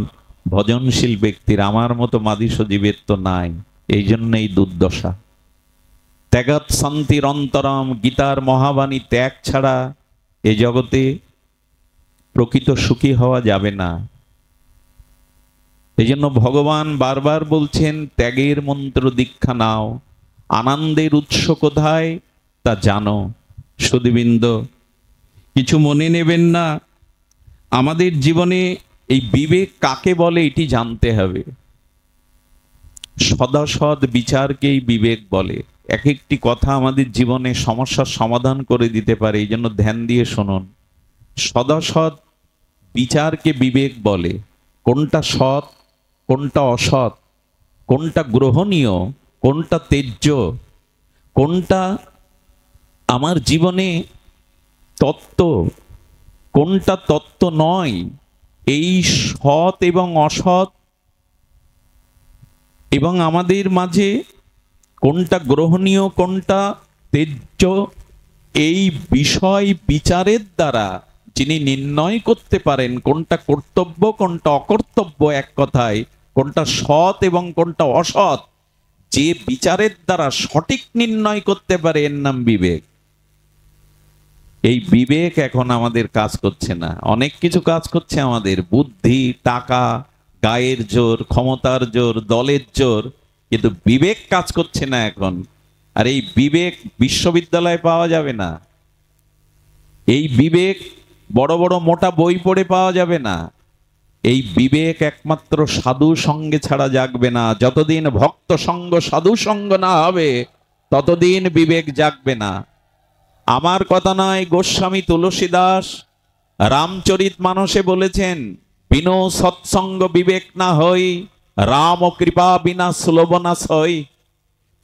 Speaker 1: ভজনশীল ব্যক্তির। আমার মতো মাদি সজীবের তো নাই, এই জন্যই দুর্দশা। ত্যাগাৎ শান্তির অন্তরম, গীতার মহাবাণী, ত্যাগ ছাড়া এ জগতে প্রকৃত সুখী হওয়া যাবে না। এই জন্য ভগবান বারবার বলছেন, ত্যাগের মন্ত্র দীক্ষা নাও, আনন্দের উৎস কোথায় তা জানো। সুধীবৃন্দ, কিছু মনে নেবেন না, আমাদের জীবনে এই বিবেক কাকে বলে এটি জানতে হবে। সদাসৎ বিচারকেই বিবেক বলে। এক একটি কথা আমাদের জীবনে সমস্যার সমাধান করে দিতে পারে, এই জন্য ধ্যান দিয়ে শুনুন। সদাসৎ বিচারকে বিবেক বলে। কোনটা সৎ, কোনটা অসৎ, কোনটা গ্রহণীয়, কোনটা ত্যায্য, কোনটা আমার জীবনে তত্ত্ব, কোনটা তত্ত্ব নয়, এই সৎ এবং অসৎ এবং আমাদের মাঝে কোনটা গ্রহণীয়, কোনটা ত্যায্য, এই বিষয় বিচারের দ্বারা যিনি নির্ণয় করতে পারেন কোনটা কর্তব্য কোনটা অকর্তব্য, এক কথায় কোনটা সৎ এবং কোনটা অসৎ, যে বিচারের দ্বারা সঠিক নির্ণয় করতে পারে, এর নাম বিবেক। এই বিবেক এখন আমাদের কাজ করছে না। অনেক কিছু কাজ করছে আমাদের, বুদ্ধি, টাকা, গায়ের জোর, ক্ষমতার জোর, দলের জোর, কিন্তু বিবেক কাজ করছে না এখন। আর এই বিবেক বিশ্ববিদ্যালয়ে পাওয়া যাবে না, এই বিবেক বড় বড় মোটা বই পড়ে পাওয়া যাবে না। এই বিবেক একমাত্র সাধু সঙ্গে ছাড়া জাগবে না। যতদিন ভক্ত সঙ্গ সাধু সঙ্গ না হবে ততদিন বিবেক জাগবে না। আমার কথা নয়, গোস্বামী তুলসীদাস রামচরিত মানসে বলেছেন, বিনো সৎসঙ্গ বিবেক না হই, রাম ও কৃপা বিনা সুলভ না সই।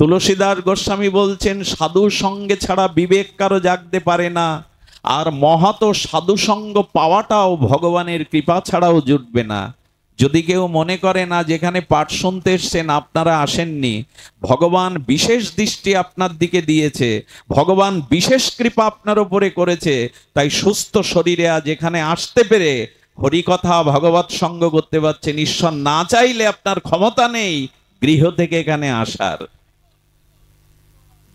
Speaker 1: তুলসীদাস গোস্বামী বলছেন, সাধু সঙ্গে ছাড়া বিবেক কারো জাগতে পারে না। আর মহৎ সাধু সঙ্গ পাওয়াটাও ভগবানের কৃপা ছাড়াও জুটবে না। যদি কেউ মনে করে না যেখানে পাঠ শুনতে এসছেন আপনারা আসেননি, ভগবান বিশেষ দৃষ্টি আপনার দিকে দিয়েছে, ভগবান বিশেষ কৃপা আপনার উপরে করেছে, তাই সুস্থ শরীরে আজ এখানে আসতে পেরে হরিকথা ভগবৎ সঙ্গ করতে পারছেন। ঈশ্বর না চাইলে আপনার ক্ষমতা নেই গৃহ থেকে এখানে আসার।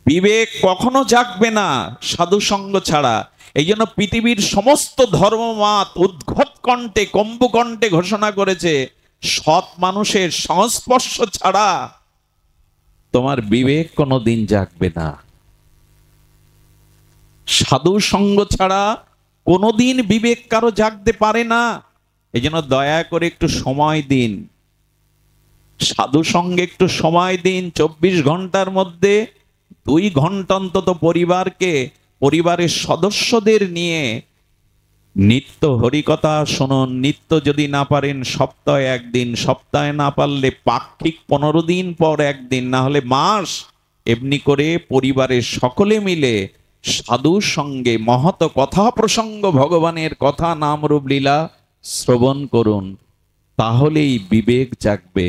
Speaker 1: বিবেক কখনো জাগবে না সাধু সঙ্গ ছাড়া। এই জন্য পৃথিবীর সমস্ত ধর্মমত উদ্ঘট কণ্ঠে কম্বু কণ্ঠে ঘোষণা করেছে, সৎ মানুষের সংস্পর্শ ছাড়া তোমার বিবেক কোনোদিন জাগবে না। সাধু সঙ্গ ছাড়া কোনোদিন বিবেক কারো জাগতে পারে না। এই জন্য দয়া করে একটু সময় দিন, সাধু সঙ্গে একটু সময় দিন। 24 ঘন্টার মধ্যে 2 ঘন্টা অন্তত পরিবারকে, পরিবারের সদস্যদের নিয়ে নিত্য হরিকথা শুনুন। নিত্য যদি না পারেন সপ্তাহে একদিন, সপ্তাহে না পারলে পাক্ষিক 15 দিন পর একদিন, না হলে মাস, এমনি করে পরিবারের সকলে মিলে সাধুর সঙ্গে মহৎ কথা প্রসঙ্গ, ভগবানের কথা, নাম রূপ লীলা শ্রবণ করুন। তাহলেই বিবেক জাগবে,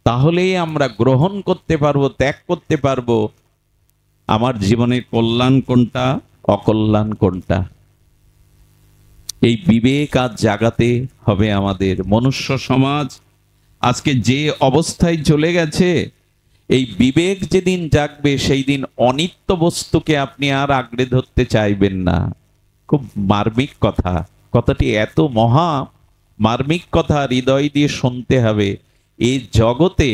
Speaker 1: তাহলেই আমরা গ্রহণ করতে পারবো, ত্যাগ করতে পারবো আমার জীবনের কল্যাণ কোনটা, অকল্যাণ কোনটা। এই বিবেক আজ জাগাতে হবে আমাদের। মনুষ্য সমাজ আজকে যে অবস্থায় চলে গেছে, এই বিবেক যেদিন জাগবে সেই দিন অনিত্য বস্তুকে আপনি আর আঁকড়ে ধরতে চাইবেন না। খুব মার্মিক কথা, কথাটি এত মহা মার্মিক কথা হৃদয় দিয়ে শুনতে হবে। এই জগতে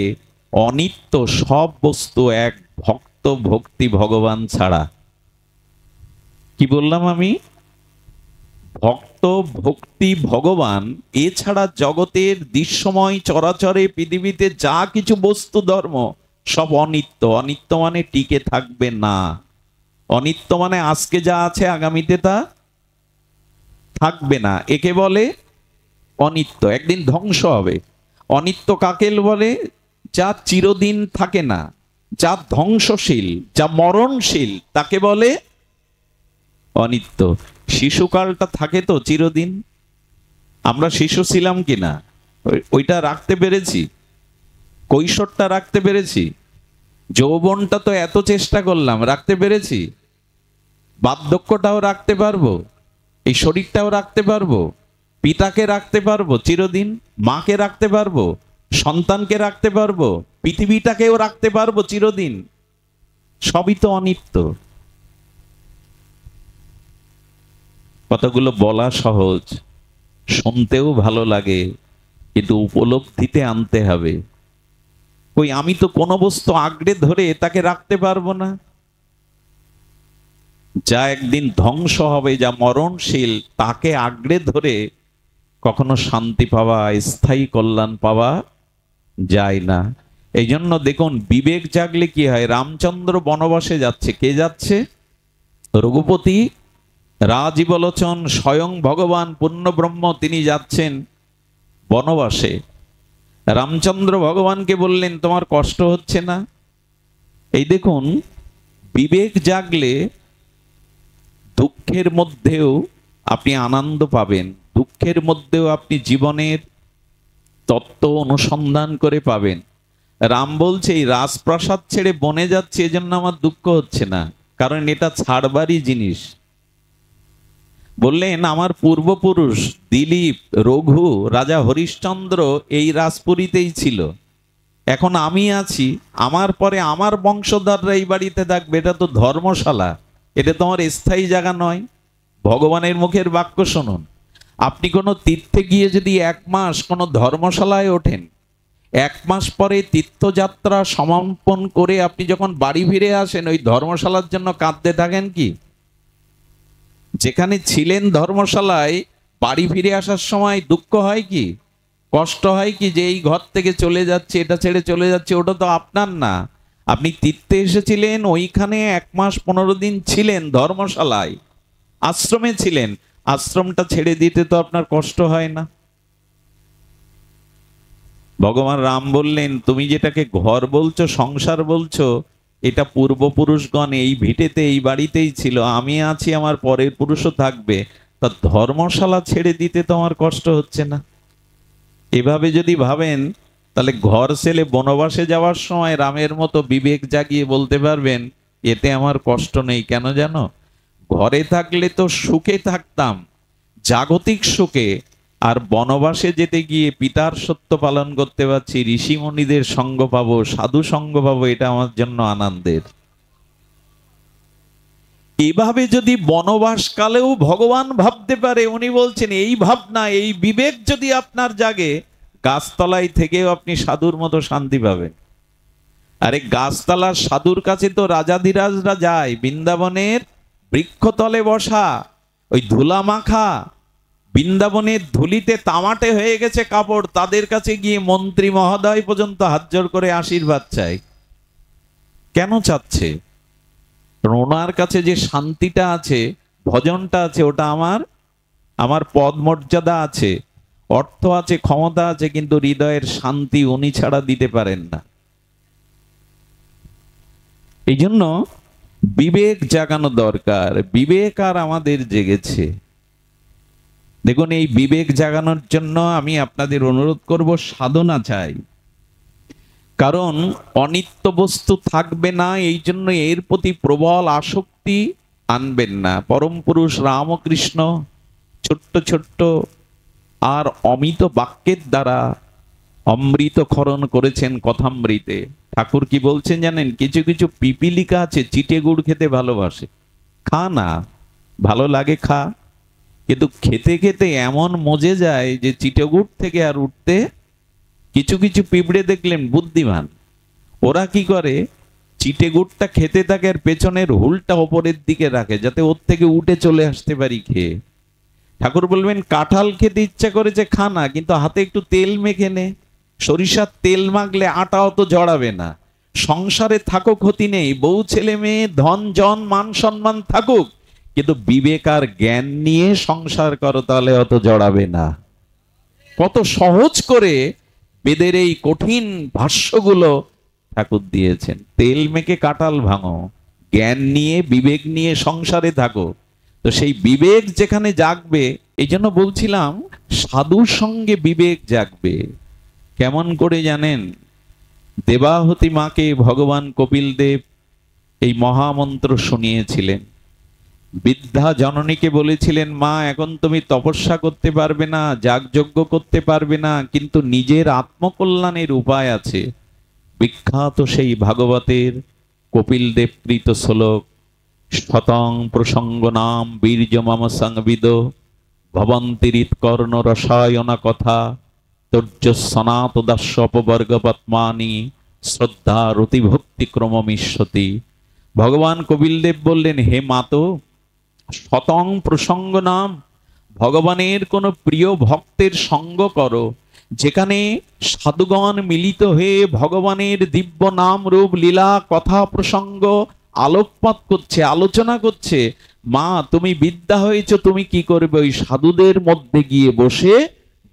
Speaker 1: অনিত্য সব বস্তু, এক ভক্ত ভক্তি ভগবান ছাড়া। কি বললাম আমি? ভক্ত ভক্তি ভগবান এছাড়া জগতের দৃশ্যময় চরাচরে পৃথিবীতে যা কিছু বস্তু ধর্ম সব অনিত্য। অনিত্য মানে টিকে থাকবে না। অনিত্য মানে আজকে যা আছে আগামীতে তা থাকবে না, একে বলে অনিত্য, একদিন ধ্বংস হবে। অনিত্য কাকে বলে? যা চিরদিন থাকে না, যা ধ্বংসশীল, যা মরণশীল, তাকে বলে অনিত্য। শিশুকালটা থাকে তো চিরদিন। আমরা শিশু ছিলাম কিনা ওইটা রাখতে পেরেছি? কৈশোরটা রাখতে পেরেছি? যৌবনটা তো এত চেষ্টা করলাম, রাখতে পেরেছি? বার্ধক্যটাও রাখতে পারবো? এই শরীরটাও রাখতে পারবো? পিতাকে রাখতে পারবো চিরদিন? মাকে রাখতে পারবো? সন্তানকে রাখতে পারবো? পৃথিবীটাকেও রাখতে পারবো চিরদিন? সবই তো অনিত্য। কতগুলো বলা সহজ, শুনতেও ভালো লাগে, কিন্তু উপলব্ধিতে আনতে হবে। ওই আমি তো কোনো বস্তু আঁকড়ে ধরে তাকে রাখতে পারবো না। যা একদিন ধ্বংস হবে, যা মরণশীল, তাকে আঁকড়ে ধরে কখনো শান্তি পাওয়া, স্থায়ী কল্যাণ পাওয়া যায় না। এই জন্য দেখুন, বিবেক জাগলে কি হয়? রামচন্দ্র বনবাসে যাচ্ছে। কে যাচ্ছে? রঘুপতি রাজীবলোচন স্বয়ং ভগবান পূর্ণব্রহ্ম, তিনি যাচ্ছেন বনবাসে। রামচন্দ্র ভগবানকে বললেন, তোমার কষ্ট হচ্ছে না? এই দেখুন, বিবেক জাগলে দুঃখের মধ্যেও আপনি আনন্দ পাবেন, দুঃখের মধ্যেও আপনি জীবনের তত্ত্ব অনুসন্ধান করে পাবেন। রাম বলছে, এই রাজপ্রাসাদ ছেড়ে বনে যাচ্ছে, এজন্য আমার দুঃখ হচ্ছে না, কারণ এটা ছাড়বারই জিনিস। বললেন, আমার পূর্বপুরুষ দিলীপ, রঘু, রাজা হরিশ্চন্দ্র এই রাজপুরীতেই ছিল, এখন আমি আছি, আমার পরে আমার বংশধররা এই বাড়িতে থাকবে। এটা তো ধর্মশালা, এটা তোমার স্থায়ী জায়গা নয়। ভগবানের মুখের বাক্য শুনুন। আপনি কোনো তীর্থে গিয়ে যদি 1 মাস কোনো ধর্মশালায় ওঠেন, 1 মাস পরে তীর্থযাত্রা সমাপন করে আপনি যখন বাড়ি ফিরে আসেন, ওই ধর্মশালার জন্য কাঁদতে থাকেন কি? যেখানে ছিলেন ধর্মশালায়, বাড়ি ফিরে আসার সময় দুঃখ হয় কি, কষ্ট হয় কি, যে এই ঘর থেকে চলে যাচ্ছে, এটা ছেড়ে চলে যাচ্ছে? ওটা তো আপনার না। আপনি তীর্থে এসেছিলেন, ওইখানে 1 মাস 15 দিন ছিলেন, ধর্মশালায় আশ্রমে ছিলেন, আশ্রমটা ছেড়ে দিতে তো আপনার কষ্ট হয় না? ভগবান রাম বললেন, তুমি যেটাকে ঘর বলছো, সংসার বলছো, এটা পূর্বপুরুষগণ এই ভিটেতে এই বাড়িতেই ছিল, আমি আছি, আমার পরের পুরুষও থাকবে, তা ধর্মশালা ছেড়ে দিতে তোমার কষ্ট হচ্ছে না? এভাবে যদি ভাবেন, তাহলে ঘর ছেলে বনবাসে যাওয়ার সময় রামের মতো বিবেক জাগিয়ে বলতে পারবেন, এতে আমার কষ্ট নেই। কেন জানো? ঘরে থাকলে তো সুখে থাকতাম, জাগতিক সুখে, আর বনবাসে যেতে গিয়ে পিতার সত্য পালন করতে পারছি, ঋষিমণিদের সঙ্গ পাবো, সাধু সঙ্গ পাবো, এটা আমার জন্য আনন্দের। এভাবে যদি বনবাসকালেও ভগবান ভাবতে পারে, উনি বলছেন এই ভাবনা, এই বিবেক যদি আপনার জাগে, গাছতলায় থেকেও আপনি সাধুর মতো শান্তি পাবেন। আরে গাছতলার সাধুর কাছে তো রাজাধিরাজরা যায়, বৃন্দাবনের বৃক্ষতলে বসা, ওই ধুলা মাখা, বৃন্দাবনের ধুলিতে তামাটে হয়ে গেছে কাপড়, তাদের কাছে গিয়ে মন্ত্রী মহোদয় পর্যন্ত হাত জোর করে আশীর্বাদ চায়। কেন চাচ্ছে? ওনার কাছে যে শান্তিটা আছে, ভজনটা আছে, ওটা আমার পদ মর্যাদা আছে, অর্থ আছে, ক্ষমতা আছে, কিন্তু হৃদয়ের শান্তি উনি ছাড়া দিতে পারেন না। এই জন্য বিবেক জাগানো দরকার। বিবেক আর আমাদের জেগেছে। দেখুন, এই বিবেক জাগানোর জন্য আমি আপনাদের অনুরোধ করব, সাধনা চাই। কারণ অনিত্য বস্তু থাকবে না, এই জন্য এর প্রতি প্রবল আসক্তি আনবেন না। পরম পুরুষ রামকৃষ্ণ ছোট্ট ছোট্ট আর অমিত বাক্যের দ্বারা অমৃত ক্ষরণ করেছেন কথামৃতে। ঠাকুর কি বলছেন জানেন? কিছু কিছু পিপিলিকা আছে চিটে গুড় খেতে ভালোবাসে, খা না, ভালো লাগে খা, কিন্তু খেতে খেতে এমন মজে যায় যে চিটেগুড় থেকে আর উঠতে, কিছু কিছু পিঁপড়ে দেখলেন বুদ্ধিমান, ওরা কি করে, চিটেগুড়টা খেতে থাকে আর পেছনের হুলটা ওপরের দিকে রাখে যাতে ওর থেকে উঠে চলে আসতে পারি খেয়ে। ঠাকুর বলবেন কাঁঠাল খেতে ইচ্ছা করেছে খানা, কিন্তু হাতে একটু তেল মেখে নে, সরিষার তেল মাখলে আটা অত জড়াবে না। সংসারে থাকুক ক্ষতি নেই, বউ ছেলে মেয়ে ধন জন মান সম্মান থাকুক, কিন্তু বিবেক আর জ্ঞান নিয়ে সংসার করো, তাহলে অত জড়াবে না। কত সহজ করে বেদের এই কঠিন ভাষ্যগুলো ঠাকুর দিয়েছেন। তেল মেখে কাঁঠাল ভাঙো, জ্ঞান নিয়ে বিবেক নিয়ে সংসারে থাকো। তো সেই বিবেক যেখানে জাগবে, এই জন্য বলছিলাম সাধুর সঙ্গে বিবেক জাগবে। কেমন করে জানেন? দেবাহুতি মাকে ভগবান কপিল দেব এই মহামন্ত্র শুনিয়েছিলেন। বৃদ্ধা জননীকে বলেছিলেন, মা এখন তুমি তপস্যা করতে পারবে না, যাগযজ্ঞ করতে পারবে না, কিন্তু নিজের আত্মকল্যাণের উপায় আছে। বিখ্যাত সেই ভাগবতের কপিল দেব কৃত শ্লোক, শতং প্রসঙ্গ নাম বীর্য মম সংবিদ ভবন্তিরিত কর্ণ রসায়না কথা তর্য সনাত দাস্য অপবর্গ পত্মানি শ্রদ্ধা রতি ভক্তি ক্রমমিষ্যতি। ভগবান কপিল দেব বললেন, হে মাতো, শতং প্রসঙ্গ নাম, ভগবানের কোন প্রিয় ভক্তের সঙ্গ করো, যেখানে সাধুগণ মিলিত হয়ে ভগবানের দিব্য নাম রূপ লীলা কথা প্রসঙ্গ আলোকপাত করছে, আলোচনা করছে। মা তুমি বিদ্যা হয়েছ, তুমি কি করবে? ওই সাধুদের মধ্যে গিয়ে বসে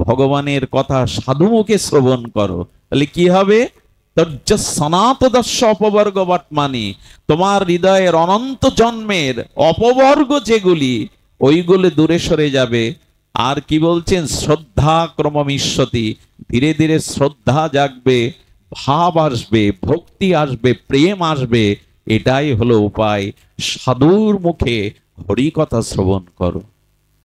Speaker 1: ভগবানের কথা সাধুমুখে শ্রবণ করো, তাহলে কি হবে? সনাত দস্য অপবর্গ বটমানি, তোমার হৃদয়ের অনন্ত জন্মের অপবর্গ যেগুলি, ওইগুলো দূরে সরে যাবে। আর কি বলছেন? শ্রদ্ধা ক্রমমিষ্যতি, ধীরে ধীরে শ্রদ্ধা জাগবে, ভাব আসবে, ভক্তি আসবে, প্রেম আসবে। এটাই হলো উপায়। সাধুর মুখে হরি কথা শ্রবণ করো।